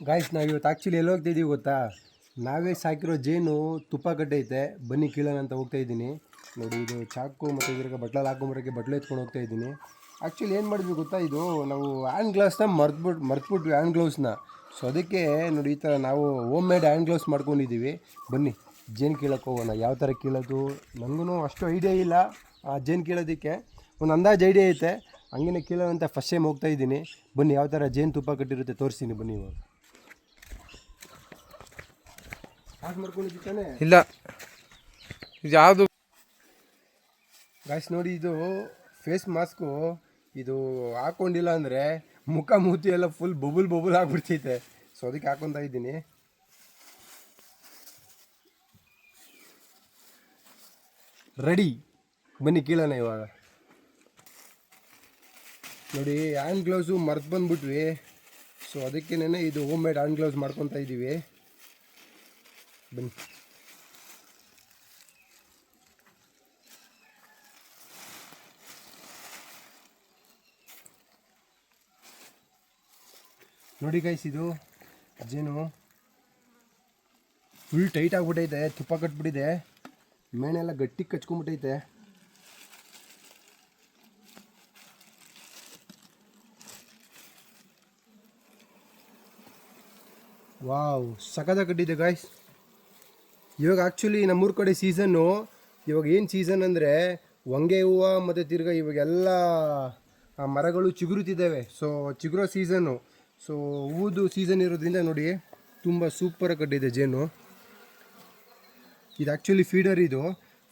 Guys ನಾವು ಇವತ್ತು actually ಎಲ್ಲಿ ಹೋಗ್ತಾ ಇದ್ದೀವಿ ಗೊತ್ತಾ? ನಾವೇ ಸಾಕಿರೋ ಜೇನು ತುಪ್ಪ ಕಟ್ಟೈತೆ, ಬನ್ನಿ ಕೀಳೋಣ ಅಂತ ಹೋಗ್ತಾ ಇದ್ದೀನಿ. ನೋಡಿ, ಇದು ಚಾಕು ಮತ್ತು ಇದ್ರಾಗ ಬಟ್ಲಲ್ಲಿ ಹಾಕೊಂಬರೋಕ್ಕೆ ಬಟ್ಲು ಎತ್ಕೊಂಡು ಹೋಗ್ತಾ ಇದ್ದೀನಿ. ಆ್ಯಕ್ಚುಲಿ ಏನು ಮಾಡಿದ್ವಿ ಗೊತ್ತಾ, ಇದು ನಾವು ಹ್ಯಾಂಡ್ ಗ್ಲೌಸ್ನ ಮರ್ತ್ಬಿಟ್ವಿ ಹ್ಯಾಂಡ್ ಗ್ಲೌಸ್ನ. ಸೊ ಅದಕ್ಕೆ ನೋಡಿ ಈ ಥರ ನಾವು ಹೋಮ್ ಮೇಡ್ ಹ್ಯಾಂಡ್ ಗ್ಲೌಸ್ ಮಾಡ್ಕೊಂಡಿದ್ದೀವಿ. ಬನ್ನಿ ಜೇನು ಕೀಳಕ್ಕೆ ಹೋಗೋಣ. ಯಾವ ಥರ ಕೀಳೋದು ನನಗೂ ಅಷ್ಟು ಐಡಿಯಾ ಇಲ್ಲ. ಆ ಜೇನು ಕೀಳೋದಕ್ಕೆ ಒಂದು ಅಂದಾಜು ಐಡಿಯಾ ಐತೆ, ಹಂಗೇ ಕೀಳೋ ಅಂತ ಫಸ್ಟ್ ಟೈಮ್ ಹೋಗ್ತಾ ಇದ್ದೀನಿ. ಬನ್ನಿ ಯಾವ ಥರ ಜೇನು ತುಪ್ಪ ಕಟ್ಟಿರುತ್ತೆ ತೋರಿಸ್ತೀನಿ ಬನ್ನಿ. ಇವಾಗ ಮಾಡ್ಕೊಂಡಿದ್ದಾನೆ ಇಲ್ಲ, ಇದು ಯಾವುದು ಗಾಯ್ಸ್ ನೋಡಿ, ಇದು ಫೇಸ್ ಮಾಸ್ಕು. ಇದು ಹಾಕೊಂಡಿಲ್ಲ ಅಂದರೆ ಮುಖ ಮೂತಿ ಎಲ್ಲ ಫುಲ್ ಬಬುಲ್ ಆಗಿಬಿಡ್ತೈತೆ. ಸೊ ಅದಕ್ಕೆ ಹಾಕೊತಾ ಇದ್ದೀನಿ. ರೆಡಿ, ಬನ್ನಿ ಕೀಳೋಣ ಇವಾಗ. ನೋಡಿ, ಹ್ಯಾಂಡ್ ಗ್ಲೌಸು ಮರ್ತು ಬಂದ್ಬಿಟ್ವಿ. ಸೊ ಅದಕ್ಕೇನೆ ಇದು ಹೋಮ್ ಮೇಡ್ ಹ್ಯಾಂಡ್ ಗ್ಲೌಸ್ ಮಾಡ್ಕೊತಾ ಇದ್ದೀವಿ. ಬನ್ನಿ. ನೋಡಿ ಗೈಸ್, ಇದು ಜೇನು ಫುಲ್ ಟೈಟ್ ಆಗಿಬಿಟ್ಟೈತೆ, ತುಪ್ಪ ಕಟ್ಬಿಟ್ಟಿದೆ, ಮೇಣೆಲ್ಲ ಗಟ್ಟಿ ಕಚ್ಕೊಂಡ್ಬಿಟ್ಟೈತೆ. ವಾವ್, ಸಖತ್ತಾಗಿ ಕಟ್ಟಿದೆ ಗಾಯ್ಸ್. ಇವಾಗ ಆ್ಯಕ್ಚುಲಿ ನಮ್ಮೂರ ಕಡೆ ಸೀಸನ್ನು, ಇವಾಗ ಏನು ಸೀಸನ್ ಅಂದರೆ ಹೊಂಗೆ ಹೂವು ಮತ್ತು ತಿರ್ಗಾ ಇವಾಗೆಲ್ಲ ಮರಗಳು ಚಿಗುರುತ್ತಿದ್ದಾವೆ. ಸೊ ಚಿಗುರೋ ಸೀಸನ್ನು. ಸೊ ಹೂದು ಸೀಸನ್ ಇರೋದ್ರಿಂದ ನೋಡಿ ತುಂಬ ಸೂಪರಾಗಿ ಕಟ್ಟಿದೆ ಜೇನು. ಇದು ಆ್ಯಕ್ಚುಲಿ ಫೀಡರ್ ಇದು.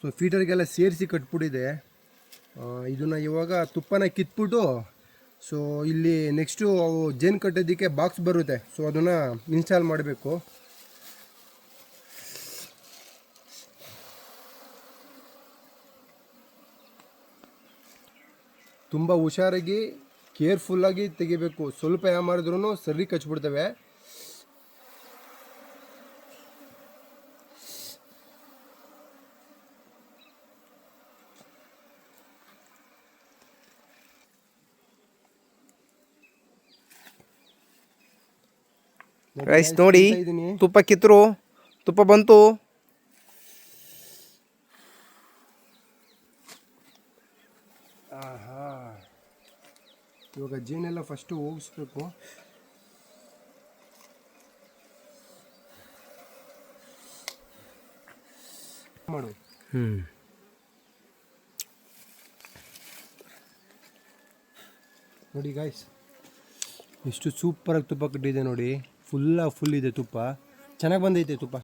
ಸೊ ಫೀಡರ್ಗೆಲ್ಲ ಸೇರಿಸಿ ಕಟ್ಬಿಟ್ಟಿದೆ. ಇದನ್ನು ಇವಾಗ ತುಪ್ಪನ ಕಿತ್ಬಿಟ್ಟು, ಸೊ ಇಲ್ಲಿ ನೆಕ್ಸ್ಟು ಅವು ಜೇನು ಕಟ್ಟೋದಕ್ಕೆ ಬಾಕ್ಸ್ ಬರುತ್ತೆ. ಸೊ ಅದನ್ನು ಇನ್ಸ್ಟಾಲ್ ಮಾಡಬೇಕು. ತುಂಬ ಹುಷಾರಾಗಿ ಕೇರ್ಫುಲ್ಲಾಗಿ ತೆಗಿಬೇಕು. ಸ್ವಲ್ಪ ಮಾಡಿದ್ರೂ ಸರಿ ಕಚ್ಬಿಡ್ತವೆ. ರೈಸ್ ನೋಡಿ, ತುಪ್ಪ ಕಿತ್ತರು, ತುಪ್ಪ ಬಂತು. ಆಹಾ, ಇವಾಗ ಜೇನೆಲ್ಲ ಫಸ್ಟು ಹೋಗಿಸ್ಬೇಕು. ಮಾಡು. ನೋಡಿ ಗಾಯ್ಸ್, ಎಷ್ಟು ಸೂಪರಾಗಿ ತುಪ್ಪ ಕಟ್ಟಿದೆ ನೋಡಿ. ಫುಲ್ ಇದೆ ತುಪ್ಪ. ಚೆನ್ನಾಗಿ ಬಂದೈತೆ ತುಪ್ಪ.